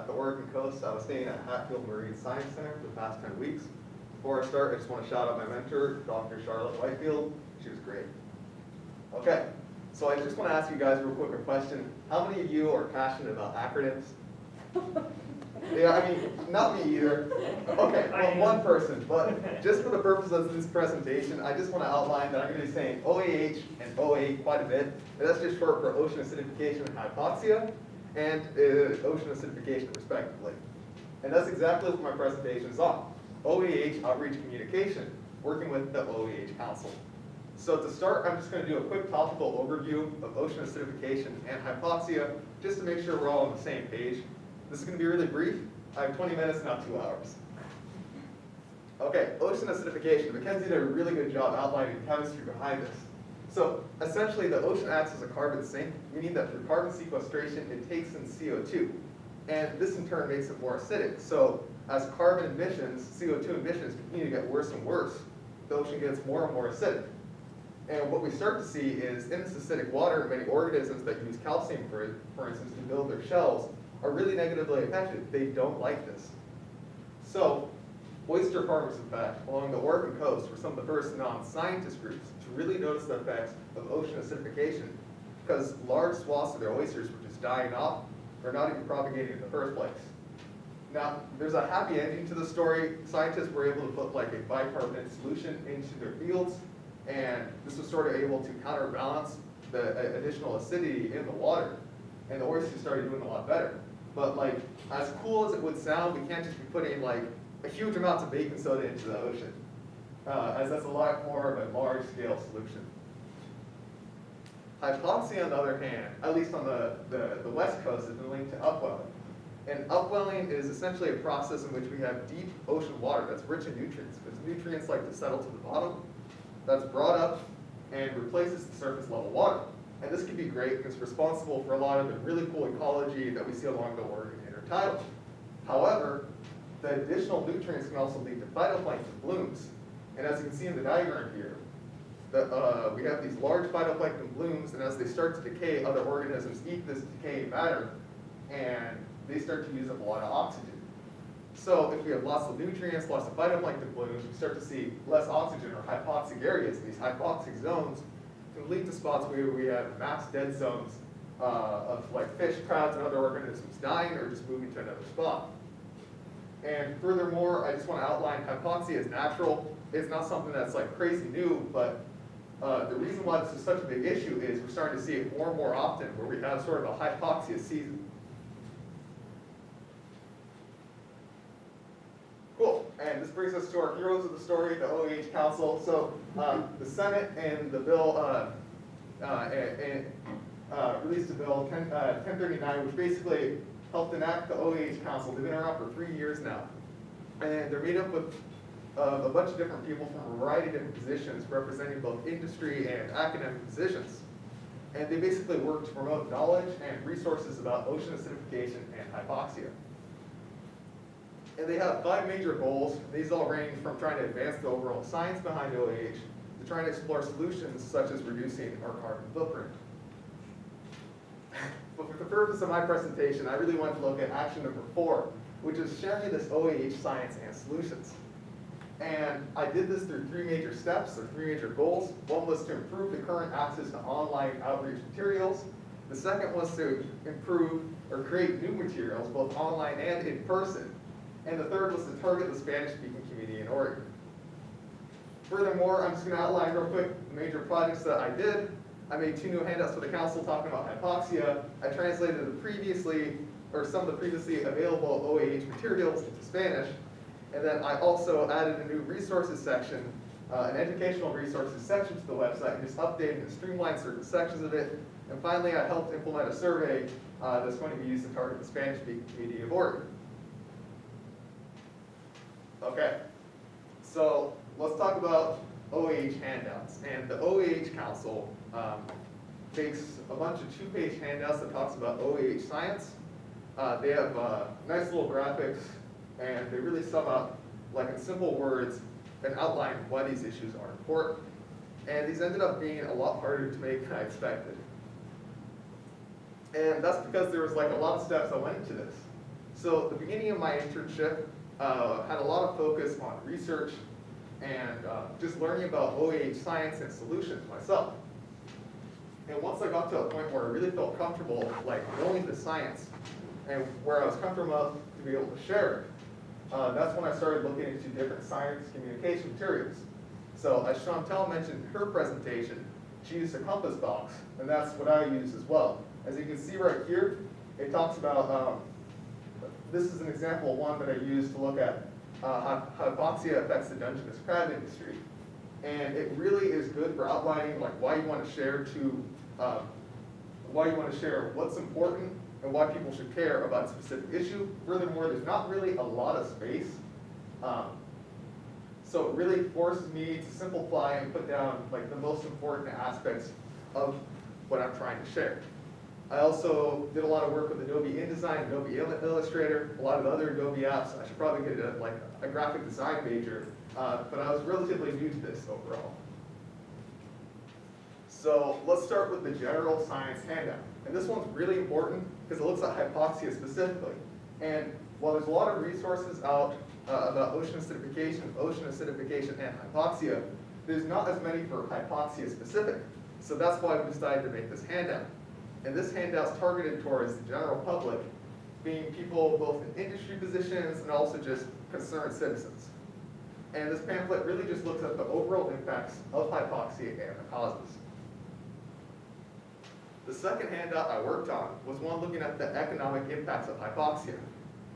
at the Oregon coast. I was staying at Hatfield Marine Science Center for the past 10 weeks. Before I start, I just want to shout out my mentor, Dr. Charlotte Whitefield. She was great. Okay, so I just want to ask you guys real quick a question. How many of you are passionate about acronyms? Yeah, I mean, not me either. Okay, well, one person, but just for the purpose of this presentation, I just want to outline that I'm going to be saying OAH and OA quite a bit. And that's just short for ocean acidification and hypoxia, and ocean acidification respectively. And that's exactly what my presentation is on. OAH outreach communication, working with the OAH Council. So to start, I'm just going to do a quick topical overview of ocean acidification and hypoxia, just to make sure we're all on the same page. This is going to be really brief. I have 20 minutes, not 2 hours. Okay, ocean acidification. Mackenzie did a really good job outlining the chemistry behind this. So essentially, the ocean acts as a carbon sink, meaning that through carbon sequestration, it takes in CO2. And this in turn makes it more acidic. So as carbon emissions, CO2 emissions continue to get worse and worse, the ocean gets more and more acidic. And what we start to see is in this acidic water, many organisms that use calcium, for instance, to build their shells, are really negatively affected. They don't like this. So oyster farmers, in fact, along the Oregon coast were some of the first non-scientist groups to really notice the effects of ocean acidification, because large swaths of their oysters were just dying off or not even propagating in the first place. Now, there's a happy ending to the story. Scientists were able to put like a bicarbonate solution into their fields, and this was sort of able to counterbalance the additional acidity in the water, and the oysters started doing a lot better. But like, as cool as it would sound, we can't just be putting like a huge amount of baking soda into the ocean, as that's a lot more of a large-scale solution. Hypoxia, on the other hand, at least on the west coast, has been linked to upwelling. And upwelling is essentially a process in which we have deep ocean water that's rich in nutrients. Because nutrients like to settle to the bottom, that's brought up and replaces the surface level water. And this can be great because it's responsible for a lot of the really cool ecology that we see along the Oregon intertidal. However, the additional nutrients can also lead to phytoplankton blooms. And as you can see in the diagram here, we have these large phytoplankton blooms, and as they start to decay, other organisms eat this decaying matter, and they start to use up a lot of oxygen. So if we have lots of nutrients, lots of phytoplankton blooms, we start to see less oxygen or hypoxic areas. These hypoxic zones can lead to spots where we have mass dead zones of like fish, crabs, and other organisms dying or just moving to another spot. And furthermore, I just want to outline hypoxia is natural. It's not something that's like crazy new, but the reason why this is such a big issue is we're starting to see it more and more often where we have sort of a hypoxia season. Cool, and this brings us to our heroes of the story, the OAH Council. So the Senate and the bill released a bill, 1039, which basically helped enact the OAH Council. They've been around for 3 years now. And they're made up with a bunch of different people from a variety of different positions, representing both industry and academic positions. And they basically work to promote knowledge and resources about ocean acidification and hypoxia. And they have 5 major goals. These all range from trying to advance the overall science behind OAH to trying to explore solutions such as reducing our carbon footprint. But for the purpose of my presentation, I really want to look at action number 4, which is sharing this OAH science and solutions. And I did this through 3 major steps, or 3 major goals. One was to improve the current access to online outreach materials. The second was to improve or create new materials, both online and in person. And the third was to target the Spanish-speaking community in Oregon. Furthermore, I'm just going to outline real quick the major projects that I did. I made 2 new handouts for the council talking about hypoxia. I translated some of the previously available OAH materials into Spanish. And then I also added a new resources section, an educational resources section to the website, and just updated and streamlined certain sections of it. And finally, I helped implement a survey that's going to be used to target the Spanish-speaking community of Oregon. Okay, so let's talk about OAH handouts. And the OAH Council takes a bunch of 2-page handouts that talks about OAH science. They have nice little graphics, and they really sum up, like in simple words, and outline why these issues are important. And these ended up being a lot harder to make than I expected. And that's because there was like a lot of steps that went into this. So the beginning of my internship had a lot of focus on research and just learning about OAH science and solutions myself. And once I got to a point where I really felt comfortable, like knowing the science and where I was comfortable enough to be able to share it, that's when I started looking into different science communication materials. So as Chantal mentioned in her presentation, she used a compass box, and that's what I use as well. As you can see right here, it talks about, this is an example of one that I used to look at how hypoxia affects the Dungeness crab industry. And it really is good for outlining like why you want to share what's important and why people should care about a specific issue. Furthermore, there's not really a lot of space. So it really forces me to simplify and put down like the most important aspects of what I'm trying to share. I also did a lot of work with Adobe InDesign, Adobe Illustrator, a lot of other Adobe apps. I should probably get a graphic design major, but I was relatively new to this overall. So let's start with the general science handout. And this one's really important because it looks at hypoxia specifically. And while there's a lot of resources out about ocean acidification, and hypoxia, there's not as many for hypoxia specific. So that's why we decided to make this handout. And this handout's targeted towards the general public, being people both in industry positions and also just concerned citizens. And this pamphlet really just looks at the overall impacts of hypoxia and the causes. The second handout I worked on was one looking at the economic impacts of hypoxia.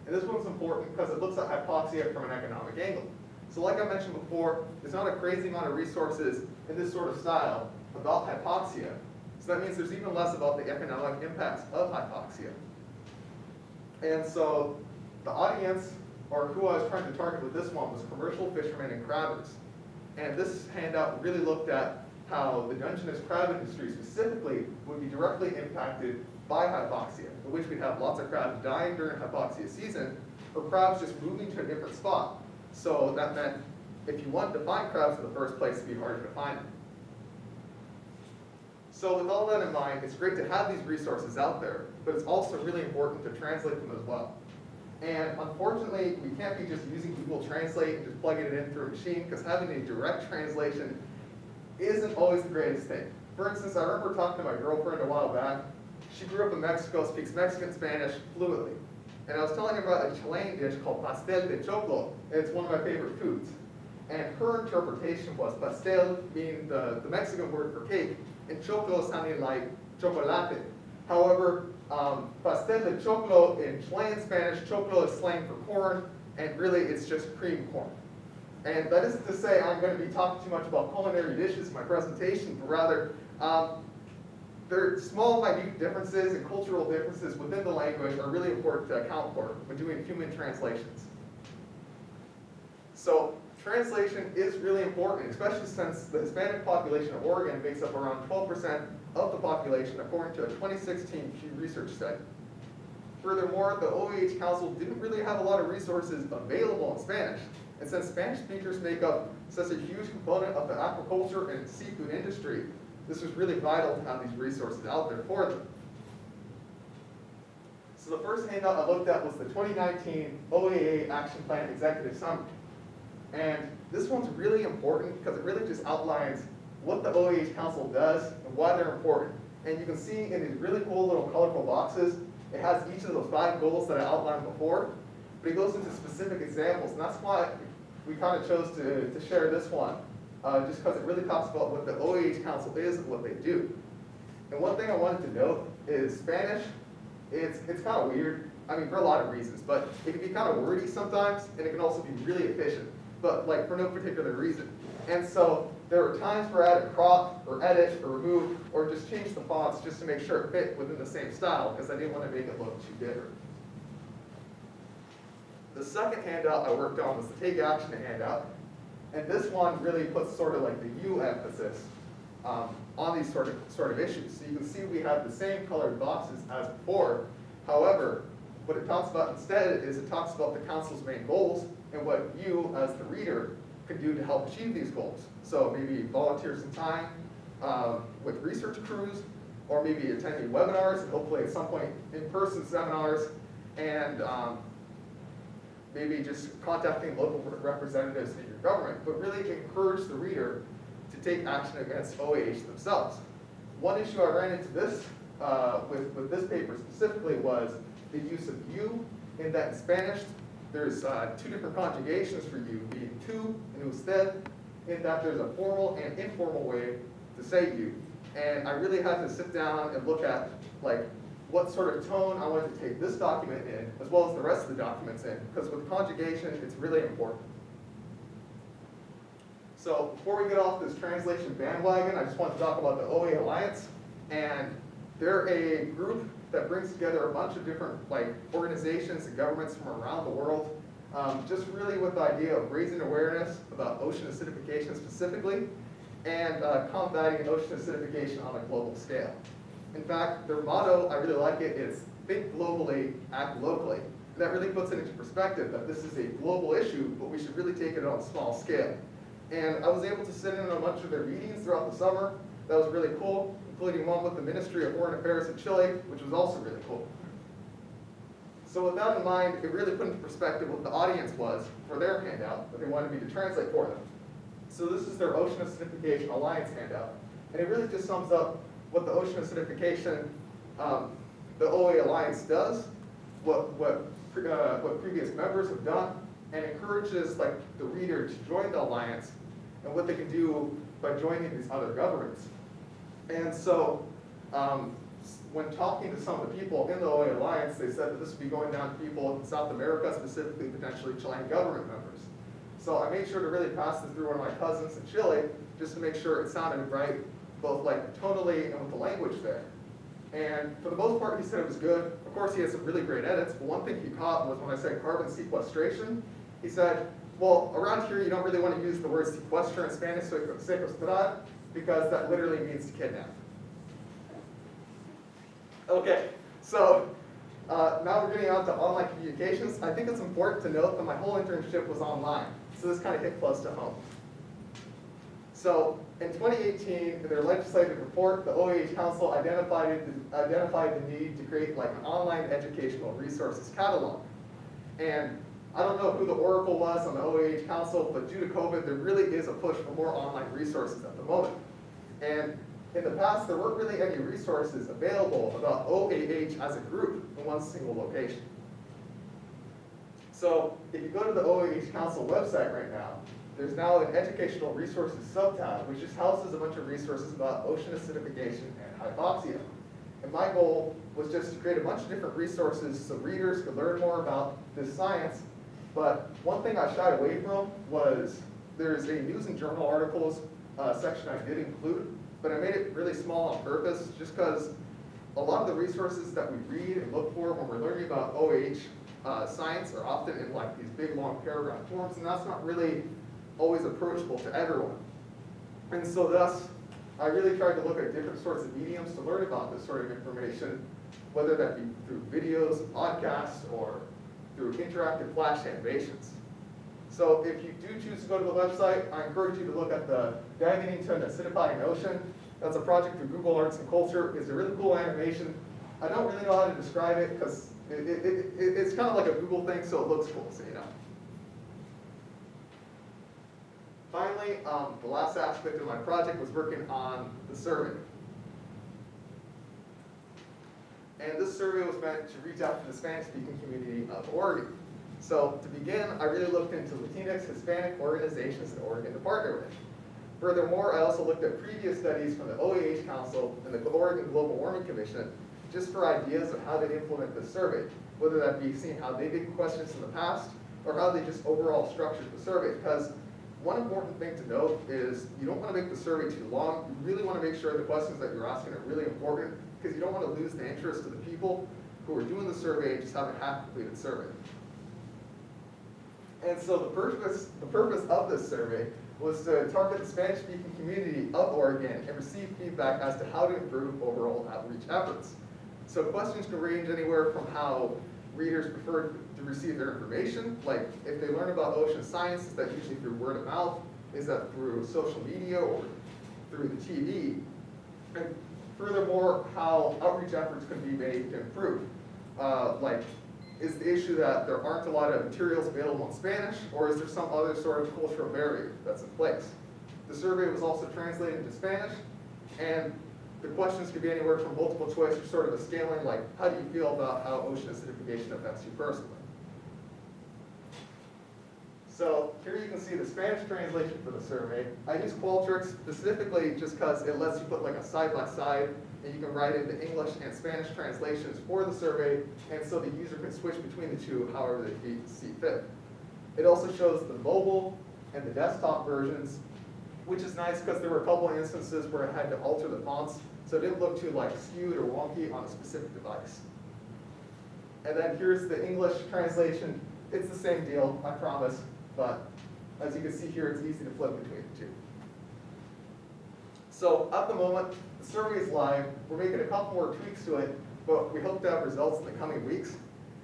And this one's important because it looks at hypoxia from an economic angle. So like I mentioned before, there's not a crazy amount of resources in this sort of style about hypoxia. So that means there's even less about the economic impacts of hypoxia. And so the audience, or who I was trying to target with this one, was commercial fishermen and crabbers. And this handout really looked at how the Dungeness crab industry specifically would be directly impacted by hypoxia, in which we'd have lots of crabs dying during hypoxia season, or crabs just moving to a different spot. So that meant if you wanted to find crabs in the first place, it'd be harder to find them. So with all that in mind, it's great to have these resources out there, but it's also really important to translate them as well. And unfortunately, we can't be just using Google Translate and just plugging it in through a machine, because having a direct translation isn't always the greatest thing. For instance, I remember talking to my girlfriend a while back. She grew up in Mexico, speaks Mexican Spanish fluently. And I was telling her about a Chilean dish called pastel de choclo, and it's one of my favorite foods. And her interpretation was pastel being the Mexican word for cake, and choclo sounding like chocolate. However, pastel de choclo in Chilean Spanish, choclo is slang for corn, and really it's just cream corn. And that isn't to say I'm going to be talking too much about culinary dishes in my presentation, but rather there are small, minute differences and cultural differences within the language are really important to account for when doing human translations. So translation is really important, especially since the Hispanic population of Oregon makes up around 12% of the population, according to a 2016 Pew Research study. Furthermore, the OAH Council didn't really have a lot of resources available in Spanish. And since Spanish speakers make up such a huge component of the aquaculture and seafood industry, this was really vital to have these resources out there for them. So the first handout I looked at was the 2019 OAA Action Plan Executive Summary. And this one's really important because it really just outlines what the OAH Council does and why they're important. And you can see in these really cool little colorful boxes, it has each of those 5 goals that I outlined before, but it goes into specific examples, and that's why we kind of chose to share this one, just because it really talks about what the OAH Council is and what they do. And one thing I wanted to note is Spanish, it's kind of weird, I mean for a lot of reasons, but it can be kind of wordy sometimes, and it can also be really efficient, but like for no particular reason. And so there are times where I had to crop, or edit, or remove, or just change the fonts just to make sure it fit within the same style, because I didn't want to make it look too different. The second handout I worked on was the Take Action handout, and this one really puts sort of like the you emphasis on these sort of issues. So you can see we have the same colored boxes as before. However, what it talks about instead is it talks about the council's main goals and what you, as the reader, can do to help achieve these goals. So maybe volunteer some time with research crews, or maybe attending webinars, and hopefully at some point in-person seminars, and maybe just contacting local representatives in your government, but really encourage the reader to take action against OAH themselves. One issue I ran into this with this paper specifically was the use of you, in that in Spanish there's two different conjugations for you, being tú and usted, in that there's a formal and informal way to say you. And I really had to sit down and look at like what sort of tone I wanted to take this document in, as well as the rest of the documents in, because with conjugation, it's really important. So before we get off this translation bandwagon, I just want to talk about the OA Alliance. And they're a group that brings together a bunch of different like organizations and governments from around the world, just really with the idea of raising awareness about ocean acidification specifically, and combating ocean acidification on a global scale. In fact, their motto, I really like it, is think globally, act locally. And that really puts it into perspective that this is a global issue, but we should really take it on a small scale. And I was able to sit in on a bunch of their meetings throughout the summer. That was really cool, including one with the Ministry of Foreign Affairs in Chile, which was also really cool. So with that in mind, it really put into perspective what the audience was for their handout that they wanted me to translate for them. So this is their Ocean Acidification Alliance handout. And it really just sums up what the ocean acidification, the OA Alliance does, what previous members have done, and encourages like the reader to join the alliance and what they can do by joining these other governments. And so when talking to some of the people in the OA Alliance, they said that this would be going down to people in South America, specifically potentially Chilean government members. So I made sure to really pass this through one of my cousins in Chile, just to make sure it sounded right, both like tonally and with the language there. And for the most part, he said it was good. Of course, he has some really great edits, but one thing he caught was when I said carbon sequestration, he said, well, around here you don't really want to use the word sequester in Spanish, sequestrar, because that literally means to kidnap. Okay, so now we're getting on to online communications. I think it's important to note that my whole internship was online, so this kind of hit close to home. So in 2018, in their legislative report, the OAH Council identified the need to create like an online educational resources catalog. And I don't know who the oracle was on the OAH Council, but due to COVID, there really is a push for more online resources at the moment. And in the past, there weren't really any resources available about OAH as a group in one single location. So if you go to the OAH Council website right now, there's now an educational resources subtab, which just houses a bunch of resources about ocean acidification and hypoxia. And my goal was just to create a bunch of different resources so readers could learn more about this science. But one thing I shied away from was there's a news and journal articles section I did include, but I made it really small on purpose just because a lot of the resources that we read and look for when we're learning about OH science are often in like these big long paragraph forms, and that's not really always approachable to everyone. And so thus, I really tried to look at different sorts of mediums to learn about this sort of information, whether that be through videos, podcasts, or through interactive flash animations. So if you do choose to go to the website, I encourage you to look at the Diving into an Acidifying Ocean. That's a project through Google Arts and Culture. It's a really cool animation. I don't really know how to describe it because it's kind of like a Google thing, so it looks cool, so you know. Finally, the last aspect of my project was working on the survey. And this survey was meant to reach out to the Spanish-speaking community of Oregon. So to begin, I really looked into Latinx Hispanic organizations in Oregon to partner with. Furthermore, I also looked at previous studies from the OAH Council and the Oregon Global Warming Commission just for ideas of how they'd implement this survey, whether that be seeing how they did questions in the past or how they just overall structured the survey. Because one important thing to note is you don't want to make the survey too long. You really want to make sure the questions that you're asking are really important because you don't want to lose the interest of the people who are doing the survey and just have a half-completed survey. And so the purpose of this survey was to target the Spanish-speaking community of Oregon and receive feedback as to how to improve overall outreach efforts. So questions can range anywhere from how readers prefer to receive their information, like if they learn about ocean science, is that usually through word of mouth? Is that through social media or through the TV? And furthermore, how outreach efforts can be made to improve. Like is the issue that there aren't a lot of materials available in Spanish, or is there some other sort of cultural barrier that's in place? The survey was also translated into Spanish, and the questions could be anywhere from multiple choice or sort of a scaling, like how do you feel about how ocean acidification affects you personally? So here you can see the Spanish translation for the survey. I use Qualtrics specifically just because it lets you put like a side-by-side, and you can write in the English and Spanish translations for the survey, and so the user can switch between the two however they see fit. It also shows the mobile and the desktop versions, which is nice because there were a couple of instances where I had to alter the fonts, so it didn't look too like skewed or wonky on a specific device. And then here's the English translation. It's the same deal, I promise, but as you can see here, it's easy to flip between the two. So at the moment, the survey is live. We're making a couple more tweaks to it, but we hope to have results in the coming weeks.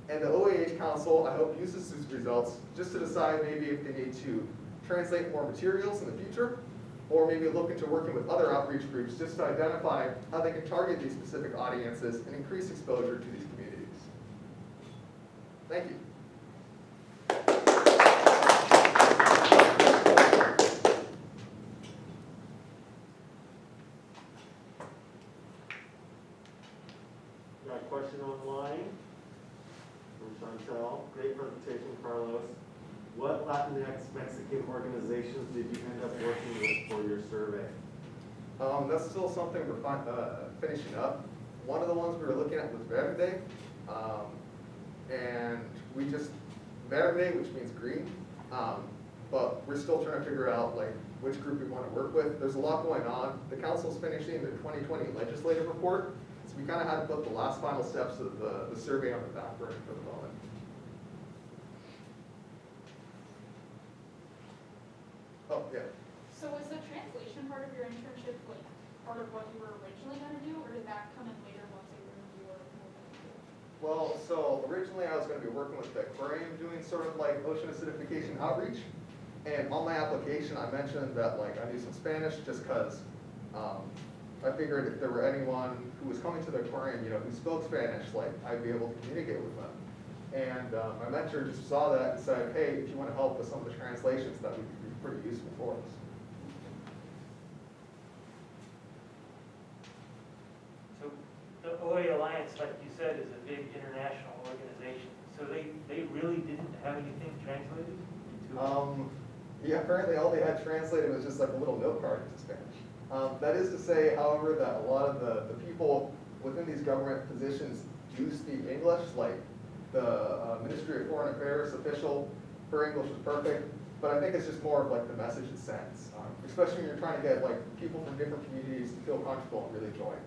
And the OAH Council, I hope, uses these results just to decide maybe if they need to translate more materials in the future, or maybe look into working with other outreach groups just to identify how they can target these specific audiences and increase exposure to these communities. Thank you. Got a question online from Chantel. Great presentation, Carlos. What Latinx Mexican organizations did you end up working with for your survey? That's still something we're finishing up. One of the ones we were looking at was Verde, and we just, Verde, which means green, but we're still trying to figure out like which group we want to work with. There's a lot going on. The council's finishing their 2020 legislative report, so we kind of had to put the last final steps of the survey on the back burner for the moment. Oh, yeah. So was the translation part of your internship like part of what you were originally going to do, or did that come in later once they learned you were moving to? Well, so originally I was going to be working with the aquarium doing sort of like ocean acidification outreach. And on my application, I mentioned that like I knew some Spanish just because I figured if there were anyone who was coming to the aquarium, who spoke Spanish, like I'd be able to communicate with them. And my mentor just saw that and said, hey, if you want to help with some of the translations, that would be pretty useful for us. So the OA Alliance, like you said, is a big international organization. So they really didn't have anything translated into Yeah, apparently all they had translated was just like a little note card into Spanish. That is to say, however, that a lot of the people within these government positions do speak English, like the Ministry of Foreign Affairs official, her English was perfect, but I think it's just more of like the message it sends, especially when you're trying to get like people from different communities to feel comfortable and really join.